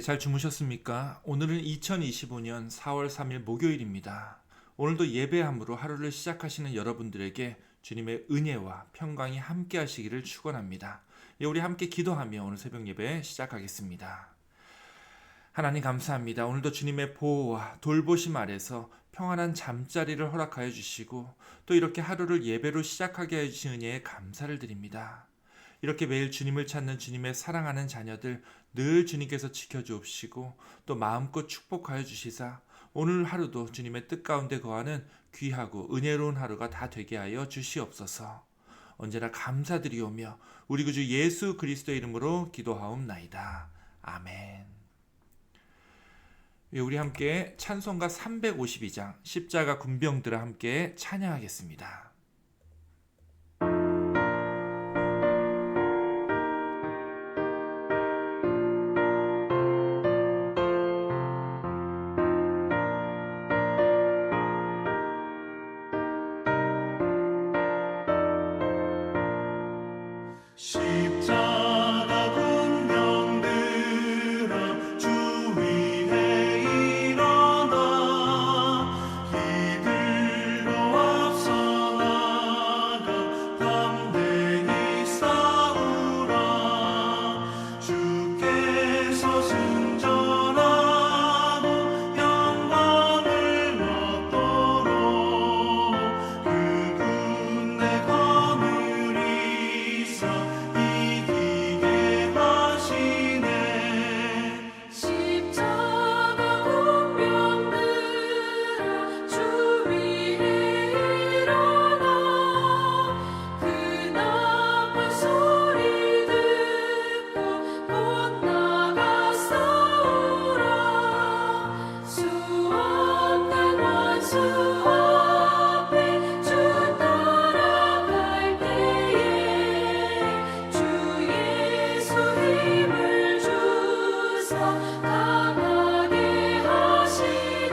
잘 주무셨습니까? 오늘은 2025년 4월 3일 목요일입니다. 오늘도 예배함으로 하루를 시작하시는 여러분들에게 주님의 은혜와 평강이 함께 하시기를 축원합니다. 우리 함께 기도하며 오늘 새벽 예배 시작하겠습니다. 하나님 감사합니다. 오늘도 주님의 보호와 돌보심 아래서 평안한 잠자리를 허락하여 주시고 또 이렇게 하루를 예배로 시작하게 해주신 은혜에 감사를 드립니다. 이렇게 매일 주님을 찾는 주님의 사랑하는 자녀들 늘 주님께서 지켜주옵시고 또 마음껏 축복하여 주시사 오늘 하루도 주님의 뜻 가운데 거하는 귀하고 은혜로운 하루가 다 되게 하여 주시옵소서. 언제나 감사드리오며 우리 구주 예수 그리스도의 이름으로 기도하옵나이다. 아멘. 우리 함께 찬송가 352장 십자가 군병들과 함께 찬양하겠습니다. 십자가 군병들아 주 위에 일어나 이들로 앞서 나가 담대히 싸우라. 주께서 승전하고 영광을 얻도록 그 군대 거느리사 이기게 하시네. 십자가 군병들아 주 위에 일어나 그 나팔 소리 듣고 곧 나가 싸우라. 수없는 원수 앞에 주 따라갈 때에 주 예수 힘을 주사 강하게 하시네.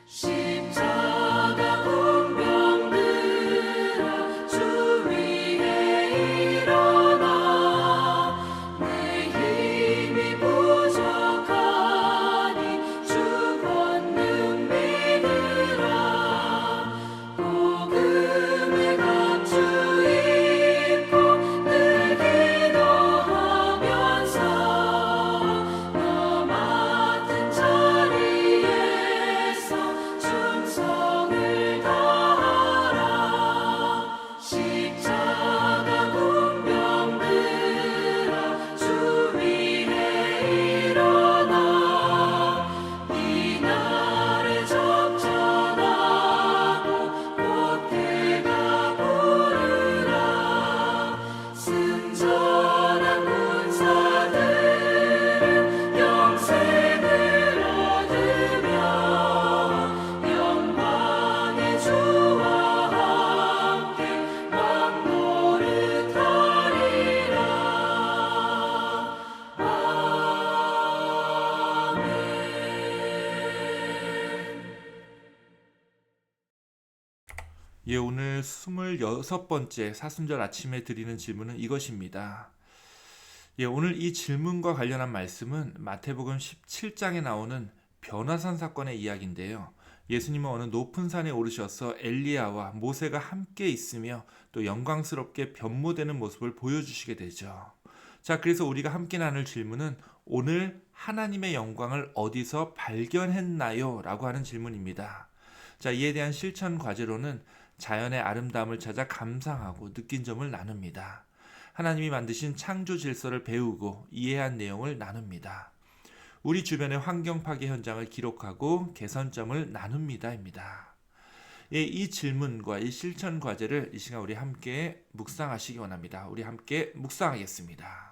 십자가 군병들아 주 위에 일어나 내 힘이 부족하니 주 권능 믿으라. 복음의 감추 입고 늘 기도하면서 너 맡은 자리에서 충성을 다하라. 십자가 군병들아 주 위에 일어나 이 날에 접전하고 곧 해가 부르라. 승전한 군사들은 영생을 얻으며 영광의 주와 함께 왕노릇하리라. 아멘. 오늘 26번째 사순절 아침에 드리는 질문은 이것입니다. 오늘 이 질문과 관련한 말씀은 마태복음 17장에 나오는 변화산 사건의 이야기인데요. 예수님은 어느 높은 산에 오르셔서 엘리야와 모세가 함께 있으며 또 영광스럽게 변모되는 모습을 보여주시게 되죠. 자, 그래서 우리가 함께 나눌 질문은 오늘 하나님의 영광을 어디서 발견했나요? 라고 하는 질문입니다. 자, 이에 대한 실천 과제로는 자연의 아름다움을 찾아 감상하고 느낀 점을 나눕니다. 하나님이 만드신 창조 질서를 배우고 이해한 내용을 나눕니다. 우리 주변의 환경 파괴 현장을 기록하고 개선점을 나눕니다입니다. 예, 이 질문과 이 실천 과제를 이 시간 우리 함께 묵상하시기 원합니다. 우리 함께 묵상하겠습니다.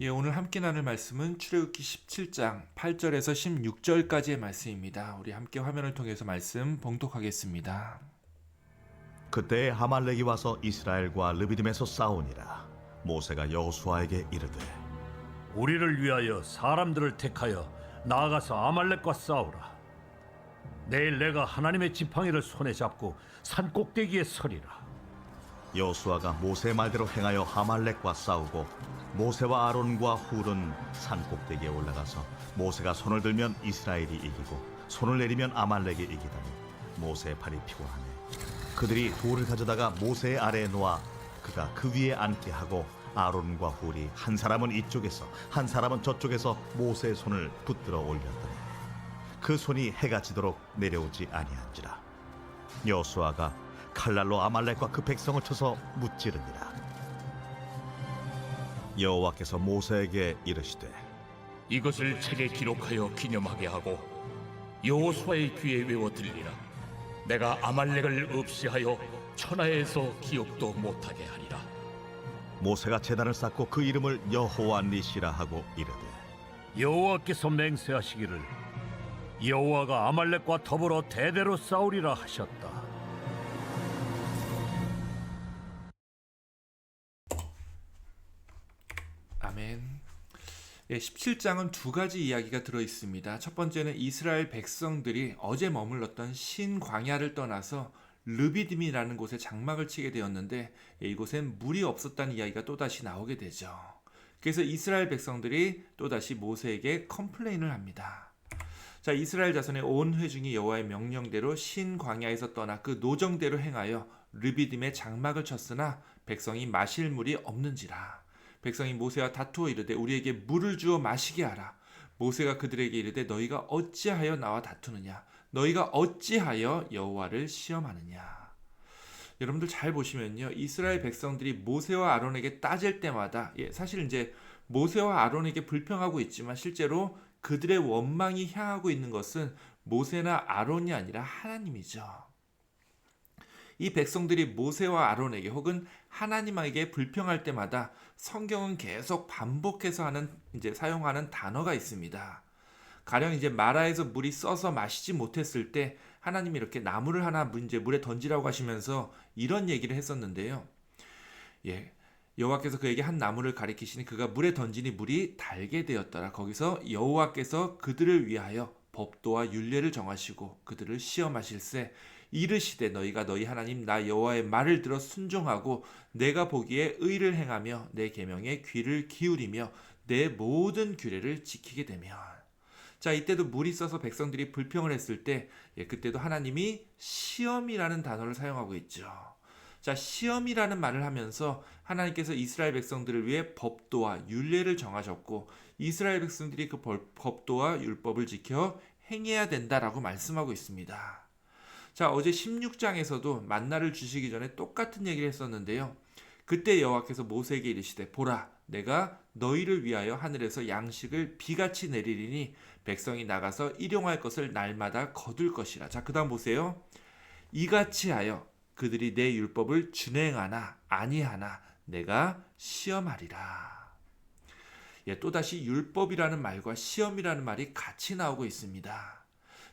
예, 오늘 함께 나눌 말씀은 출애굽기 17장 8절에서 16절까지의 말씀입니다. 우리 함께 화면을 통해서 말씀 봉독하겠습니다. 그때 하말렉이 와서 이스라엘과 르비딤에서 싸우니라. 모세가 여호수아에게 이르되 우리를 위하여 사람들을 택하여 나아가서 아말렉과 싸우라. 내일 내가 하나님의 지팡이를 손에 잡고 산 꼭대기에 서리라. 여호수아가 모세 말대로 행하여 하말렉과 싸우고 모세와 아론과 훌은 산 꼭대기에 올라가서 모세가 손을 들면 이스라엘이 이기고 손을 내리면 아말렉이 이기더니 모세의 팔이 피곤하네. 그들이 돌을 가져다가 모세의 아래에 놓아 그가 그 위에 앉게 하고 아론과 훌이 한 사람은 이쪽에서 한 사람은 저쪽에서 모세의 손을 붙들어 올렸더니 그 손이 해가 지도록 내려오지 아니한지라. 여호수아가 칼날로 아말렉과 그 백성을 쳐서 무찌르니라. 여호와께서 모세에게 이르시되 이것을 책에 기록하여 기념하게 하고 여호수아의 귀에 외워 들리라. 내가 아말렉을 없이하여 천하에서 기억도 못하게 하리라. 모세가 제단을 쌓고 그 이름을 여호와 니시라 하고 이르되 여호와께서 맹세하시기를 여호와가 아말렉과 더불어 대대로 싸우리라 하셨다. 아멘. 예, 17장은 두 가지 이야기가 들어 있습니다. 첫 번째는 이스라엘 백성들이 어제 머물렀던 신광야를 떠나서 르비딤이라는 곳에 장막을 치게 되었는데 이곳엔 물이 없었다는 이야기가 또다시 나오게 되죠. 그래서 이스라엘 백성들이 또다시 모세에게 컴플레인을 합니다. 자, 이스라엘 자손의 온 회중이 여호와의 명령대로 신광야에서 떠나 그 노정대로 행하여 르비딤에 장막을 쳤으나 백성이 마실 물이 없는지라. 백성이 모세와 다투어 이르되 우리에게 물을 주어 마시게 하라. 모세가 그들에게 이르되 너희가 어찌하여 나와 다투느냐? 너희가 어찌하여 여호와를 시험하느냐? 여러분들 잘 보시면요, 이스라엘 백성들이 모세와 아론에게 따질 때마다 사실 이제 모세와 아론에게 불평하고 있지만 실제로 그들의 원망이 향하고 있는 것은 모세나 아론이 아니라 하나님이죠. 이 백성들이 모세와 아론에게 혹은 하나님에게 불평할 때마다 성경은 계속 반복해서 사용하는 단어가 있습니다. 가령 이제 마라에서 물이 써서 마시지 못했을 때 하나님이 이렇게 나무를 하나 물에 던지라고 하시면서 이런 얘기를 했었는데요. 여호와께서 그에게 한 나무를 가리키시니 그가 물에 던지니 물이 달게 되었더라. 거기서 여호와께서 그들을 위하여 법도와 율례를 정하시고 그들을 시험하실세 이르시되 너희가 너희 하나님 나 여호와의 말을 들어 순종하고 내가 보기에 의를 행하며 내 계명에 귀를 기울이며 내 모든 규례를 지키게 되면. 자, 이때도 물이 써서 백성들이 불평을 했을 때 그때도 하나님이 시험이라는 단어를 사용하고 있죠. 자, 시험이라는 말을 하면서 하나님께서 이스라엘 백성들을 위해 법도와 율례를 정하셨고 이스라엘 백성들이 그 법도와 율법을 지켜 행해야 된다라고 말씀하고 있습니다. 자, 어제 16장에서도 만나를 주시기 전에 똑같은 얘기를 했었는데요. 그때 여호와께서 모세에게 이르시되 보라 내가 너희를 위하여 하늘에서 양식을 비같이 내리리니 백성이 나가서 일용할 것을 날마다 거둘 것이라. 자, 그다음 보세요. 이같이 하여 그들이 내 율법을 준행하나 아니하나 내가 시험하리라. 또다시 율법이라는 말과 시험이라는 말이 같이 나오고 있습니다.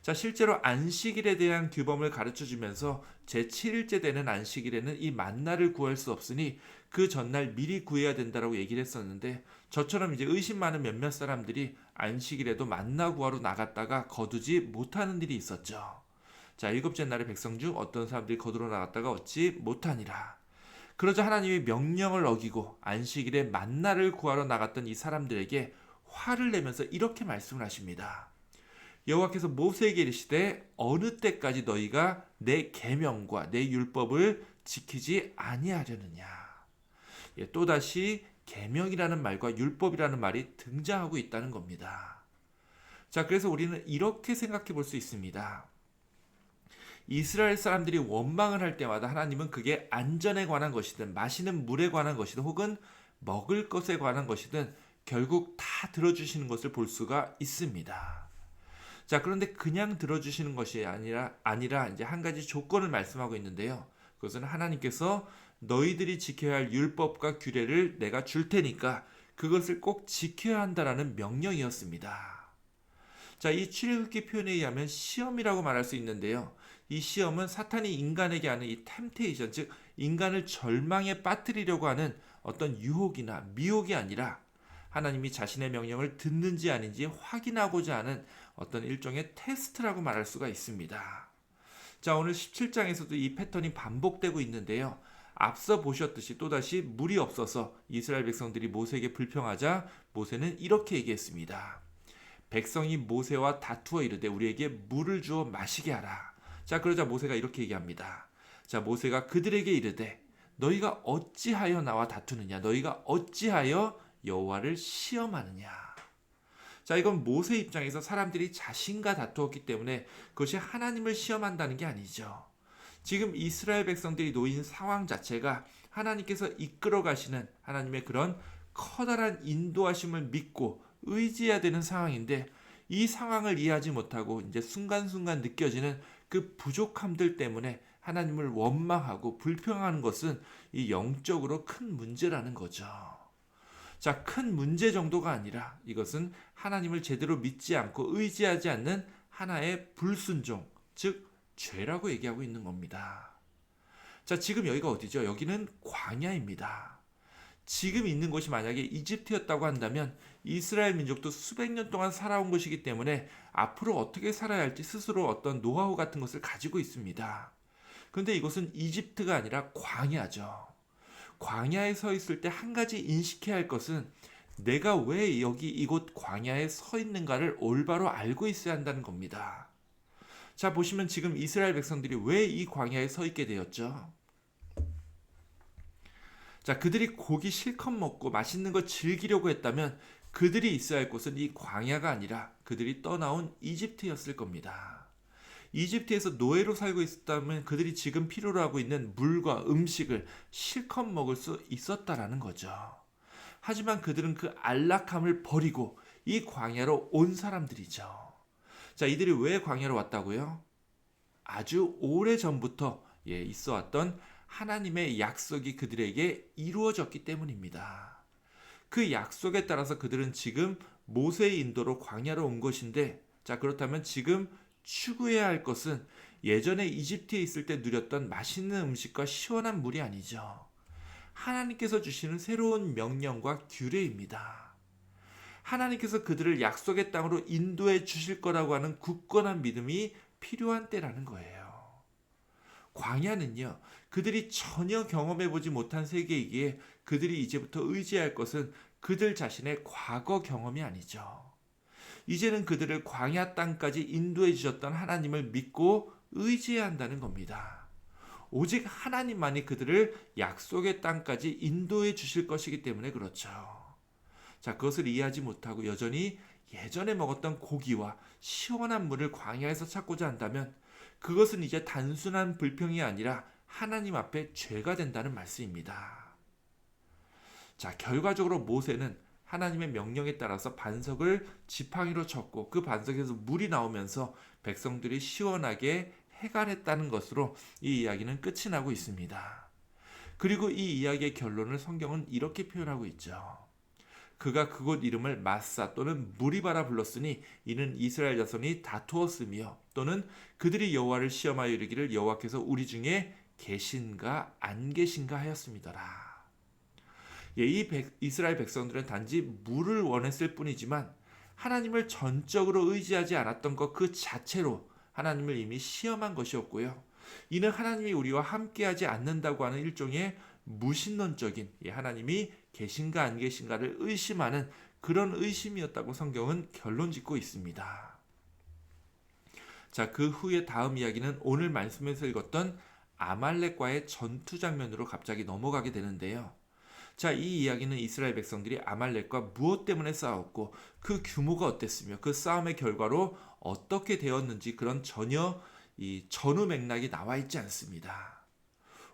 자, 실제로 안식일에 대한 규범을 가르쳐주면서 제7일째 되는 안식일에는 이 만나를 구할 수 없으니 그 전날 미리 구해야 된다라고 얘기를 했었는데 저처럼 이제 의심 많은 몇몇 사람들이 안식일에도 만나 구하러 나갔다가 거두지 못하는 일이 있었죠. 자, 일곱째 날에 백성 중 어떤 사람들이 거두러 나갔다가 얻지 못하니라. 그러자 하나님이 명령을 어기고 안식일에 만나를 구하러 나갔던 이 사람들에게 화를 내면서 이렇게 말씀을 하십니다. 여호와께서 모세에게 이르시되 어느 때까지 너희가 내 계명과 내 율법을 지키지 아니하려느냐. 또다시 계명이라는 말과 율법이라는 말이 등장하고 있다는 겁니다. 자, 그래서 우리는 이렇게 생각해 볼 수 있습니다. 이스라엘 사람들이 원망을 할 때마다 하나님은 그게 안전에 관한 것이든 마시는 물에 관한 것이든 혹은 먹을 것에 관한 것이든 결국 다 들어주시는 것을 볼 수가 있습니다. 자, 그런데 그냥 들어주시는 것이 아니라 이제 한 가지 조건을 말씀하고 있는데요. 그것은 하나님께서 너희들이 지켜야 할 율법과 규례를 내가 줄 테니까 그것을 꼭 지켜야 한다라는 명령이었습니다. 자, 이 출애굽기 표현에 의하면 시험이라고 말할 수 있는데요. 이 시험은 사탄이 인간에게 하는 이 템테이션, 즉 인간을 절망에 빠뜨리려고 하는 어떤 유혹이나 미혹이 아니라 하나님이 자신의 명령을 듣는지 아닌지 확인하고자 하는 어떤 일종의 테스트라고 말할 수가 있습니다. 자, 오늘 17장에서도 이 패턴이 반복되고 있는데요. 앞서 보셨듯이 또다시 물이 없어서 이스라엘 백성들이 모세에게 불평하자 모세는 이렇게 얘기했습니다. 백성이 모세와 다투어 이르되 우리에게 물을 주어 마시게 하라. 자, 그러자 모세가 이렇게 얘기합니다. 자, 모세가 그들에게 이르되 너희가 어찌하여 나와 다투느냐? 너희가 어찌하여 여호와를 시험하느냐? 자, 이건 모세 입장에서 사람들이 자신과 다투었기 때문에 그것이 하나님을 시험한다는 게 아니죠. 지금 이스라엘 백성들이 놓인 상황 자체가 하나님께서 이끌어 가시는 하나님의 그런 커다란 인도하심을 믿고 의지해야 되는 상황인데 이 상황을 이해하지 못하고 이제 순간순간 느껴지는 그 부족함들 때문에 하나님을 원망하고 불평하는 것은 이 영적으로 큰 문제라는 거죠. 자, 큰 문제 정도가 아니라 이것은 하나님을 제대로 믿지 않고 의지하지 않는 하나의 불순종, 즉 죄라고 얘기하고 있는 겁니다. 자, 지금 여기가 어디죠? 여기는 광야입니다. 지금 있는 곳이 만약에 이집트였다고 한다면 이스라엘 민족도 수백 년 동안 살아온 것이기 때문에 앞으로 어떻게 살아야 할지 스스로 어떤 노하우 같은 것을 가지고 있습니다. 그런데 이곳은 이집트가 아니라 광야죠. 광야에 서 있을 때 한 가지 인식해야 할 것은 내가 왜 여기 이곳 광야에 서 있는가를 올바로 알고 있어야 한다는 겁니다. 자, 보시면 지금 이스라엘 백성들이 왜 이 광야에 서 있게 되었죠? 자, 그들이 고기 실컷 먹고 맛있는 거 즐기려고 했다면 그들이 있어야 할 곳은 이 광야가 아니라 그들이 떠나온 이집트였을 겁니다. 이집트에서 노예로 살고 있었다면 그들이 지금 필요로 하고 있는 물과 음식을 실컷 먹을 수 있었다라는 거죠. 하지만 그들은 그 안락함을 버리고 이 광야로 온 사람들이죠. 자, 이들이 왜 광야로 왔다고요? 아주 오래 전부터 있어 왔던 하나님의 약속이 그들에게 이루어졌기 때문입니다. 그 약속에 따라서 그들은 지금 모세의 인도로 광야로 온 것인데, 자, 그렇다면 지금 추구해야 할 것은 예전에 이집트에 있을 때 누렸던 맛있는 음식과 시원한 물이 아니죠. 하나님께서 주시는 새로운 명령과 규례입니다. 하나님께서 그들을 약속의 땅으로 인도해 주실 거라고 하는 굳건한 믿음이 필요한 때라는 거예요. 광야는요, 그들이 전혀 경험해보지 못한 세계이기에 그들이 이제부터 의지할 것은 그들 자신의 과거 경험이 아니죠. 이제는 그들을 광야 땅까지 인도해 주셨던 하나님을 믿고 의지해야 한다는 겁니다. 오직 하나님만이 그들을 약속의 땅까지 인도해 주실 것이기 때문에 그렇죠. 자, 그것을 이해하지 못하고 여전히 예전에 먹었던 고기와 시원한 물을 광야에서 찾고자 한다면 그것은 이제 단순한 불평이 아니라 하나님 앞에 죄가 된다는 말씀입니다. 자, 결과적으로 모세는 하나님의 명령에 따라서 반석을 지팡이로 쳤고 그 반석에서 물이 나오면서 백성들이 시원하게 해갈했다는 것으로 이 이야기는 끝이 나고 있습니다. 그리고 이 이야기의 결론을 성경은 이렇게 표현하고 있죠. 그가 그곳 이름을 마사 또는 무리바라 불렀으니 이는 이스라엘 자손이 다투었으며 또는 그들이 여호와를 시험하여 이르기를 여호와께서 우리 중에 계신가 안 계신가 하였음이더라. 이 이스라엘 백성들은 단지 물을 원했을 뿐이지만 하나님을 전적으로 의지하지 않았던 것 그 자체로 하나님을 이미 시험한 것이었고요. 이는 하나님이 우리와 함께하지 않는다고 하는 일종의 무신론적인 하나님이 계신가 안 계신가를 의심하는 그런 의심이었다고 성경은 결론 짓고 있습니다. 자, 그 후에 다음 이야기는 오늘 말씀에서 읽었던 아말렉과의 전투 장면으로 갑자기 넘어가게 되는데요. 자, 이 이야기는 이스라엘 백성들이 아말렉과 무엇 때문에 싸웠고 그 규모가 어땠으며 그 싸움의 결과로 어떻게 되었는지 그런 전혀 이 전후 맥락이 나와 있지 않습니다.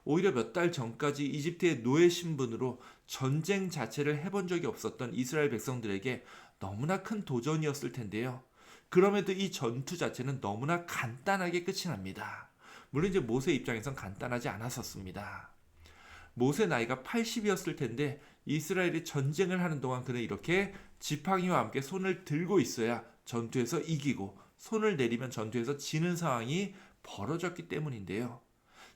오히려 몇 달 전까지 이집트의 노예 신분으로 전쟁 자체를 해본 적이 없었던 이스라엘 백성들에게 너무나 큰 도전이었을 텐데요. 그럼에도 이 전투 자체는 너무나 간단하게 끝이 납니다. 물론 이제 모세 입장에선 간단하지 않았었습니다. 모세 나이가 80이었을 텐데 이스라엘이 전쟁을 하는 동안 그는 이렇게 지팡이와 함께 손을 들고 있어야 전투에서 이기고 손을 내리면 전투에서 지는 상황이 벌어졌기 때문인데요.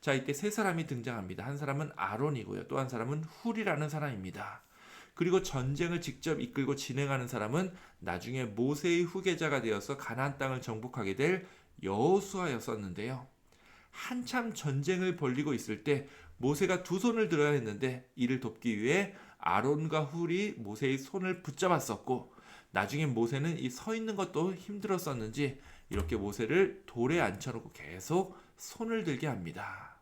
자, 이때 세 사람이 등장합니다. 한 사람은 아론이고요. 또 한 사람은 훌이라는 사람입니다. 그리고 전쟁을 직접 이끌고 진행하는 사람은 나중에 모세의 후계자가 되어서 가나안 땅을 정복하게 될 여호수아였었는데요. 한참 전쟁을 벌이고 있을 때 모세가 두 손을 들어야 했는데 이를 돕기 위해 아론과 훌이 모세의 손을 붙잡았었고 나중에 모세는 이 서 있는 것도 힘들었었는지 이렇게 모세를 돌에 앉혀놓고 계속 손을 들게 합니다.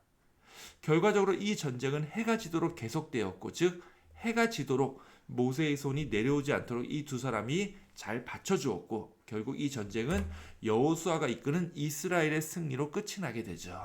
결과적으로 이 전쟁은 해가 지도록 계속되었고 즉 해가 지도록 모세의 손이 내려오지 않도록 이 두 사람이 잘 받쳐주었고 결국 이 전쟁은 여호수아가 이끄는 이스라엘의 승리로 끝이 나게 되죠.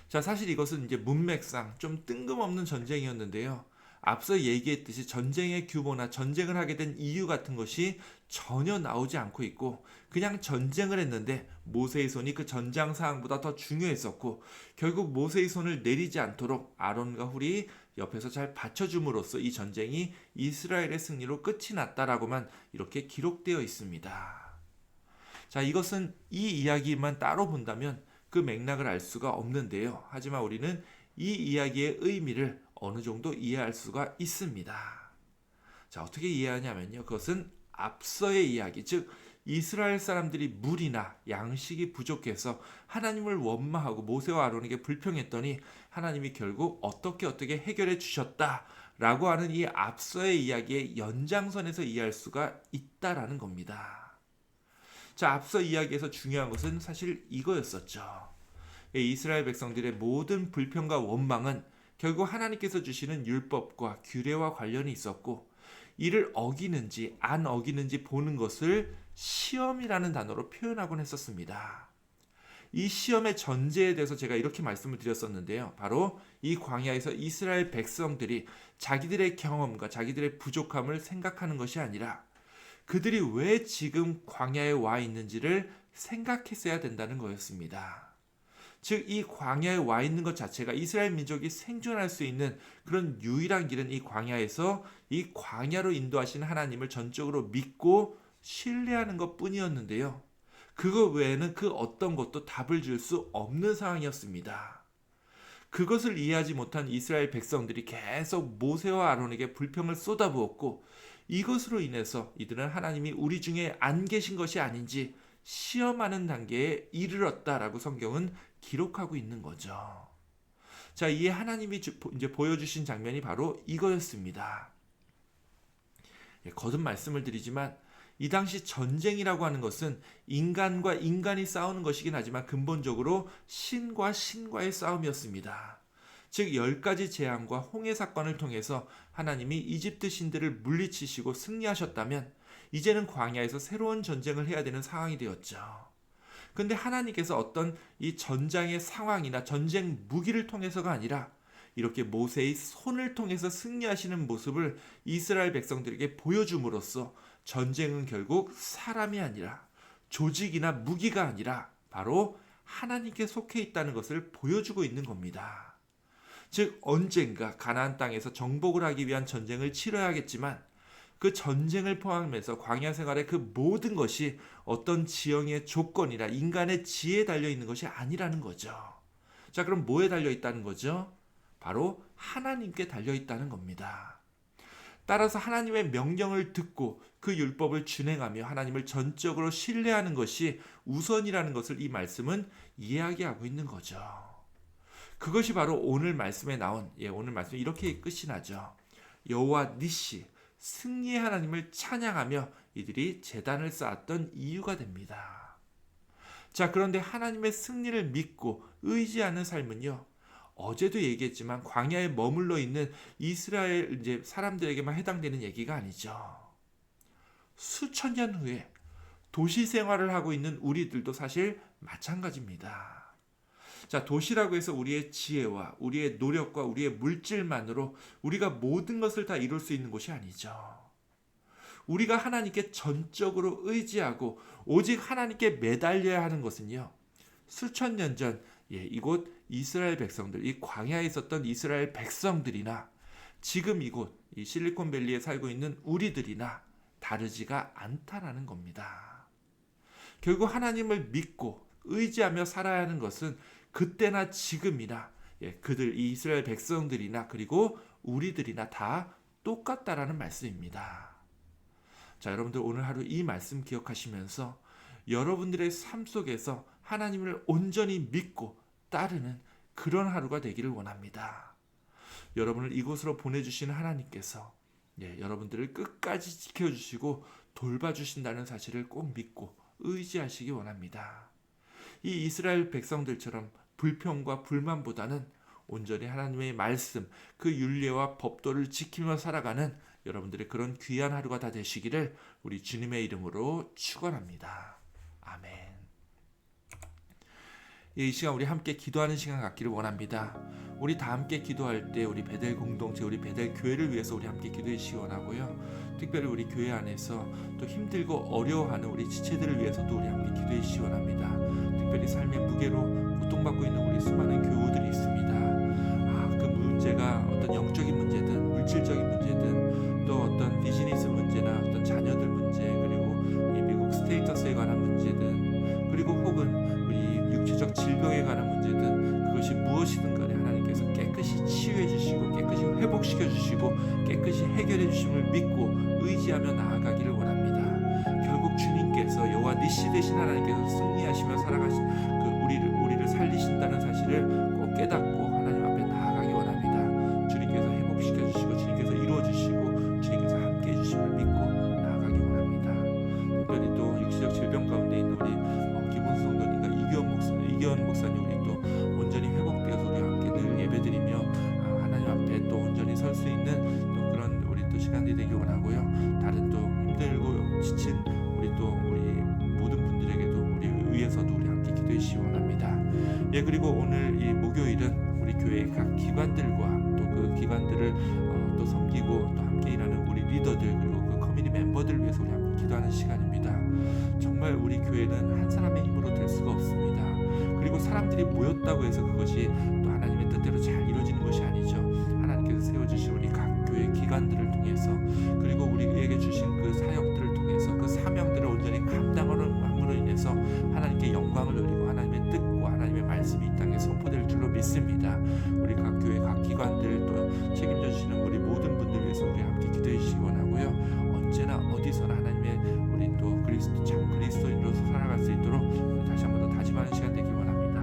자, 사실 이것은 이제 문맥상 좀 뜬금없는 전쟁이었는데요. 앞서 얘기했듯이 전쟁의 규모나 전쟁을 하게 된 이유 같은 것이 전혀 나오지 않고 있고 그냥 전쟁을 했는데 모세의 손이 그 전장 사항보다 더 중요했었고 결국 모세의 손을 내리지 않도록 아론과 훌이 옆에서 잘 받쳐줌으로써 이 전쟁이 이스라엘의 승리로 끝이 났다라고만 이렇게 기록되어 있습니다. 자, 이것은 이 이야기만 따로 본다면 그 맥락을 알 수가 없는데요. 하지만 우리는 이 이야기의 의미를 어느 정도 이해할 수가 있습니다. 자, 어떻게 이해하냐면요. 그것은 앞서의 이야기, 즉 이스라엘 사람들이 물이나 양식이 부족해서 하나님을 원망하고 모세와 아론에게 불평했더니 하나님이 결국 어떻게 해결해 주셨다라고 하는 이 앞서의 이야기의 연장선에서 이해할 수가 있다라는 겁니다. 자, 앞서 이야기에서 중요한 것은 사실 이거였었죠. 이스라엘 백성들의 모든 불평과 원망은 결국 하나님께서 주시는 율법과 규례와 관련이 있었고 이를 어기는지 안 어기는지 보는 것을 시험이라는 단어로 표현하곤 했었습니다. 이 시험의 전제에 대해서 제가 이렇게 말씀을 드렸었는데요. 바로 이 광야에서 이스라엘 백성들이 자기들의 경험과 자기들의 부족함을 생각하는 것이 아니라 그들이 왜 지금 광야에 와 있는지를 생각했어야 된다는 거였습니다. 즉 이 광야에 와 있는 것 자체가 이스라엘 민족이 생존할 수 있는 그런 유일한 길은 이 광야에서 이 광야로 인도하시는 하나님을 전적으로 믿고 신뢰하는 것뿐이었는데요. 그거 외에는 그 어떤 것도 답을 줄 수 없는 상황이었습니다. 그것을 이해하지 못한 이스라엘 백성들이 계속 모세와 아론에게 불평을 쏟아부었고 이것으로 인해서 이들은 하나님이 우리 중에 안 계신 것이 아닌지 시험하는 단계에 이르렀다라고 성경은 기록하고 있는 거죠. 자, 이에 하나님이 이제 보여주신 장면이 바로 이거였습니다. 거듭 말씀을 드리지만 이 당시 전쟁이라고 하는 것은 인간과 인간이 싸우는 것이긴 하지만 근본적으로 신과 신과의 싸움이었습니다. 즉 10가지 재앙과 홍해 사건을 통해서 하나님이 이집트 신들을 물리치시고 승리하셨다면 이제는 광야에서 새로운 전쟁을 해야 되는 상황이 되었죠. 근데 하나님께서 어떤 이 전장의 상황이나 전쟁 무기를 통해서가 아니라 이렇게 모세의 손을 통해서 승리하시는 모습을 이스라엘 백성들에게 보여줌으로써 전쟁은 결국 사람이 아니라 조직이나 무기가 아니라 바로 하나님께 속해 있다는 것을 보여주고 있는 겁니다. 즉 언젠가 가나안 땅에서 정복을 하기 위한 전쟁을 치러야겠지만 그 전쟁을 포함해서 광야 생활의 그 모든 것이 어떤 지형의 조건이나 인간의 지혜에 달려 있는 것이 아니라는 거죠. 자, 그럼 뭐에 달려 있다는 거죠? 바로 하나님께 달려 있다는 겁니다. 따라서 하나님의 명령을 듣고 그 율법을 준행하며 하나님을 전적으로 신뢰하는 것이 우선이라는 것을 이 말씀은 이야기하고 있는 거죠. 그것이 바로 오늘 말씀에 나온 오늘 말씀 이렇게 끝이 나죠. 여호와 니시 승리의 하나님을 찬양하며 이들이 제단을 쌓았던 이유가 됩니다. 자, 그런데 하나님의 승리를 믿고 의지하는 삶은요, 어제도 얘기했지만 광야에 머물러 있는 이스라엘 이제 사람들에게만 해당되는 얘기가 아니죠. 수천 년 후에 도시 생활을 하고 있는 우리들도 사실 마찬가지입니다. 자, 도시라고 해서 우리의 지혜와 우리의 노력과 우리의 물질만으로 우리가 모든 것을 다 이룰 수 있는 곳이 아니죠. 우리가 하나님께 전적으로 의지하고 오직 하나님께 매달려야 하는 것은요, 수천 년 전 이곳 이스라엘 백성들, 이 광야에 있었던 이스라엘 백성들이나 지금 이곳 이 실리콘밸리에 살고 있는 우리들이나 다르지가 않다라는 겁니다. 결국 하나님을 믿고 의지하며 살아야 하는 것은 그때나 지금이나 그들 이 이스라엘 백성들이나 그리고 우리들이나 다 똑같다라는 말씀입니다. 자, 여러분들 오늘 하루 이 말씀 기억하시면서 여러분들의 삶 속에서 하나님을 온전히 믿고 따르는 그런 하루가 되기를 원합니다. 여러분을 이곳으로 보내주시는 하나님께서 여러분들을 끝까지 지켜주시고 돌봐주신다는 사실을 꼭 믿고 의지하시기 원합니다. 이 이스라엘 백성들처럼 불평과 불만보다는 온전히 하나님의 말씀, 그 율례와 법도를 지키며 살아가는 여러분들의 그런 귀한 하루가 다 되시기를 우리 주님의 이름으로 축원합니다. 아멘. 이 시간 우리 함께 기도하는 시간 갖기를 원합니다. 우리 다 함께 기도할 때 우리 베델 공동체, 우리 베델 교회를 위해서 우리 함께 기도해 주시기 원하고요. 특별히 우리 교회 안에서 또 힘들고 어려워하는 우리 지체들을 위해서도 우리 함께 기도해 주시기 원합니다. 특별히 삶의 무게로 고통받고 있는 우리 수많은 교우들이 있습니다. 그 문제가 어떤 영적인 문제든 물질적인 문제든 또 어떤 비즈니스 문제나 어떤 자녀들 문제 그리고 이 미국 스테이터스에 관한 문제든 그리고 혹은 우리 육체적 질병에 관한 문제든 그것이 무엇이든 간에 하나님께서 깨끗이 치유해 주시고 깨끗이 회복시켜 주시고 깨끗이 해결해 주심을 믿고 의지하며 나아가기를 원합니다. 결국 주님께서 여호와 니시 되신 하나님께서 승리하시며 살아가신 우리를 살리신다는 사실을 꼭 깨닫고 하나님 앞에 나아가기 원합니다. 주님께서 회복시켜 주시고 주님께서 이루어 주시고 주님께서 함께 해 주심을 믿고 나아가기 원합니다. 특별히 또 육체적 질병 가운데 있는 우리 김원수 성도님과 이기원 목사님 우리 또 온전히 회복되어서 우리와 함께 늘 예배드리며 하나님 앞에 또 온전히 설 수 있는 또 그런 우리 또 시간들이 되길 원하고요. 다른 또 힘들고 지친 우리 모든 분들에게도 우리 위해서도 우리 함께 기도해 주시기 원합니다. 그리고 오늘 이 목요일은 우리 교회의 각 기관들과 또 그 기관들을 또 섬기고 또 함께 일하는 우리 리더들 그리고 그 커뮤니티 멤버들을 위해서 우리 함께 기도하는 시간입니다. 정말 우리 교회는 한 사람의 힘으로 될 수가 없습니다. 그리고 사람들이 모였다고 해서 그것이 또 하나님의 뜻대로 잘 이루어지는 것이 아니죠. 하나님께서 세워주신 우리 각 교회 기관들을 통해서 그리고 우리에게 주신 그 사역들을 통해서 그 사명들을 온전히 감당함으로 인해서 하나님께 영광을 돌리고 하나님의 뜻과 하나님의 말씀이 이 땅에 선포될 줄로 믿습니다. 우리 각 교회 각 기관들 또 책임져 주시는 우리 모든 분들 위해서 우리 함께 기도해 주시기 원하고요. 언제나 어디서나 하나님의 우리 또 참 그리스도인으로서 살아갈 수 있도록 다시 한 번 더 다짐하는 시간 되길 원합니다.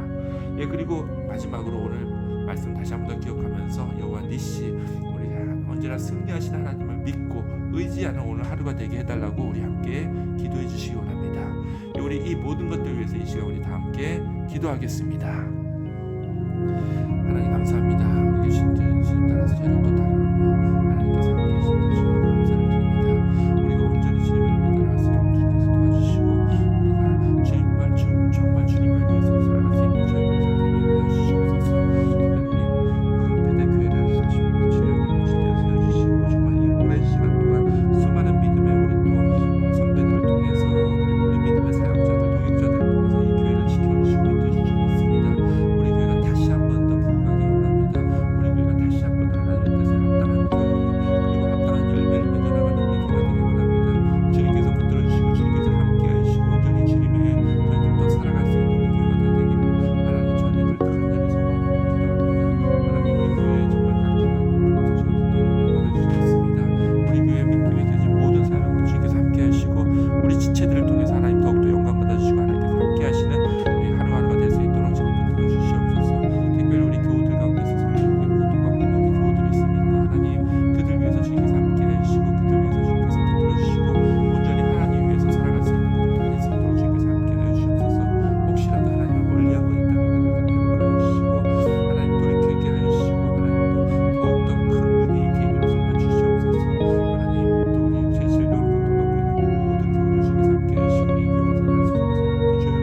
그리고 마지막으로 오늘 말씀 다시 한번 더 기억하면서 여호와 니시, 우리 언제나 승리하신 하나님을 믿고 의지하는 오늘 하루가 되게 해달라고 우리 함께 기도해 주시기 원합니다. 우리 이 모든 것들 위해서 이 시간 우리 다 함께 기도하겠습니다. 하나님 감사합니다. 우리 주님 따라서 저를 또 따라하며 하나님께서 함께 계신 주님을 감사를 드립니다. 우리가 온전히 주님을 위해 따라갈수록 주님께서 도와주시고 우리가 정말 주님을 위해서 살아갈 수 있는 저희들 다 되게 하여 주시옵소서. 특별히 우리 배대교회를 다시 주님을 주께서 세워주시고 정말 이 오랜 시간 동안 수많은 믿음의 우리 또 선배들을 통해서 그리고 우리 믿음의 사역자들, 동역자들을 통해서 이 교회를 지켜주시고 인도해 주셨습니다. 우리 교회가 다시 한 번 더 부흥하기 원합니다. 우리 교회가 다시 한 번 하나님의 뜻에 합당한 교회 그리고 합당한 열매를 맺어나가는 우리 교회가 되기 원합니다. 주님께서 붙들어 주시고 주님께서 함께 하시고 온전히 주님의 저희들도 살아갈 수 있는 우리 교회가 다 되기를 하나님 저희들 간절히 소망하고 기도합니다. 하나님 우리 교회 정말 각 기관을 통해서 저희들도 영광 받아주시겠습니다. 우리 교회 믿음에 켜진 모든 사람들 주님께서 함께 하시고 우리 지체들을 통해서 하나님 더욱더 영광 받아주시고 하나님께서 함께 하시는 우리 하루하루가 될 수 있도록 주님 붙들어 주시옵소서. 특별히 우리 교우들 가운데서 성령님께 고통받고 있는 우리 교우들이 있습니까? 하나님 그들 위해서 주님께서 함께 하시고 그들 위해서 주님께서 붙들어 주시고 온전히 하나님 위해서 살아갈 수 있는 그들 다 될 수 있도록 주님께서 함께 하여 주시옵소서. 혹시라도 하나님을 멀리하고 있다면 그들을 회복하여 주시고 하나님 돌이키게 하여 주시고 하나님도 더욱더 큰 은혜의 계기로 삼아 주시옵소서. 하나님 또 우리 죄질병으로 고통받고 있는 우리 모든 교우들 주님께서 함께 하시고 이 교회 목사님, 한수정 목사님, 또 주여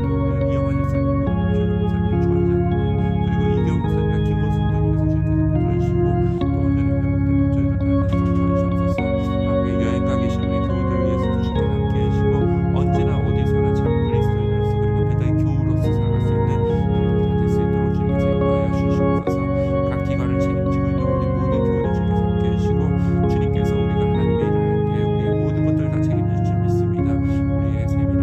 또 우리 이영환 목사님, 조영 목사님, 주한장로님 그리고 이경 목사님과 김원성 장로님께서 주님께서 붙들어 주시고 또 온전히 회복되는 저희를 다 되도록 도와주시옵소서. 함께 여행 가 계신 우리 교우들 위해서도 주님께서 함께 하시고 언제나 어디서나 참 그리스도인으로서 그리고 배당의 교우로서 살아갈 수 있는 우리를 다 될 수 있도록 주님께서 인도하여 주시옵소서. 각 기관을 책임지고 있는 우리 모든 교우들 주님께서 함께 하시고 주님께서 우리가 하나님의 일을 할 때 우리의 모든 것들을 다 책임질 줄 믿습니다. 우리의 세밀한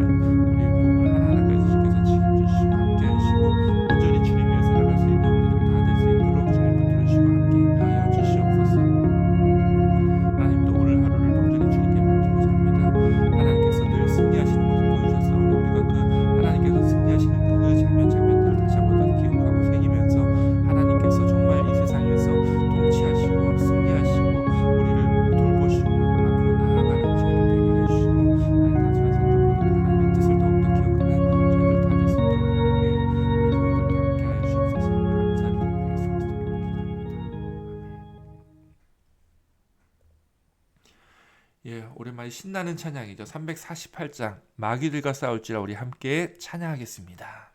우리의 부분 하나하나까지 주님께서 책임지시고 함께 하시고 온전히 주님 위해 살아갈 수 있는 우리들 다 될 수 있도록 주님 붙들어 주시고 함께 인도하여 주시옵소서. 하나님 또 오늘 하루를 온전히 주님께 맡기고자 합니다. 하나님께서 늘 승리하시는 모습 보여주셔서 우리가 그 하나님께서 승리하시는 그 장면들을 다시 한번 더 기억하고 새기면서 하나님께서 정말 이 세상에서 통치하시고 승리하시고 우리를 돌보시고 앞으로 나아가는 저희들 되게 하여 주시고 하나님 단순한 생존보다도 하나님의 뜻을 더욱더 기억하는 저희들 다 될 수 있도록 우리 교우들 다 함께 하여 주시옵소서. 감사를 드리며 예수 그리스도로 기도합니다. 예, 오랜만에 신나는 찬양이죠. 348장 마귀들과 싸울지라 우리 함께 찬양하겠습니다.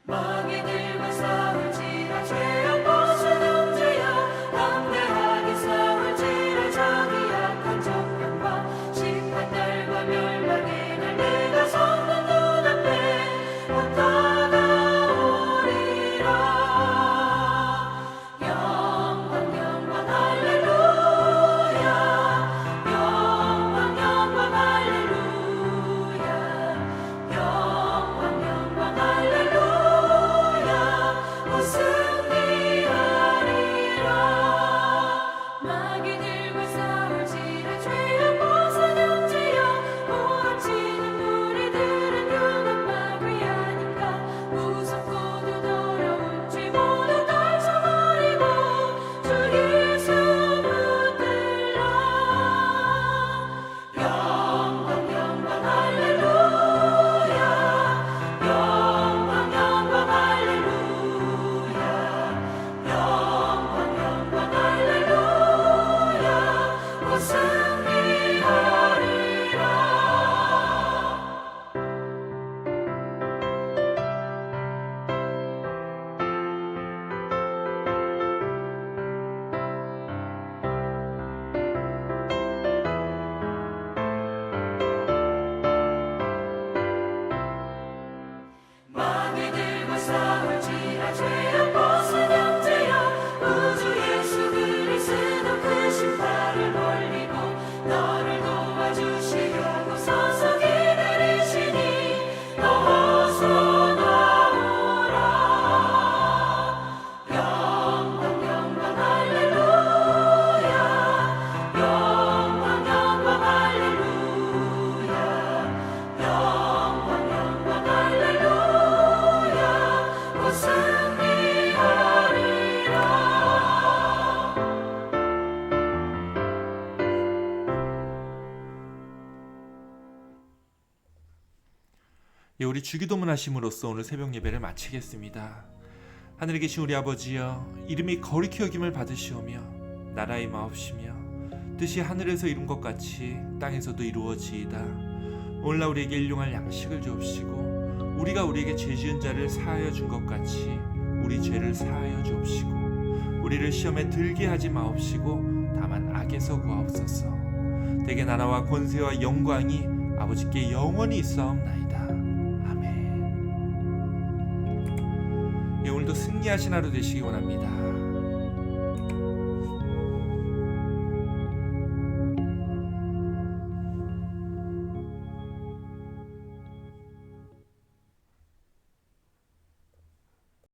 마귀들과 싸울지라 죄악 벗은 형제여 담대하게 싸울지라 자기 약한 적병과 심판날과 멸망의 날 내가 서 예, 우리 주기도문 하심으로써 오늘 새벽 예배를 마치겠습니다. 하늘에 계신 우리 아버지여, 이름이 거룩히 여김을 받으시오며 나라의 마옵시며 뜻이 하늘에서 이룬 것 같이 땅에서도 이루어지이다. 오늘날 우리에게 일용할 양식을 주옵시고 우리가 우리에게 죄 지은 자를 사하여 준 것 같이 우리 죄를 사하여 주옵시고 우리를 시험에 들게 하지 마옵시고 다만 악에서 구하옵소서. 대개 나라와 권세와 영광이 아버지께 영원히 있사옵나이다. 아멘. 예, 오늘도 승리하신 하루 되시기 원합니다.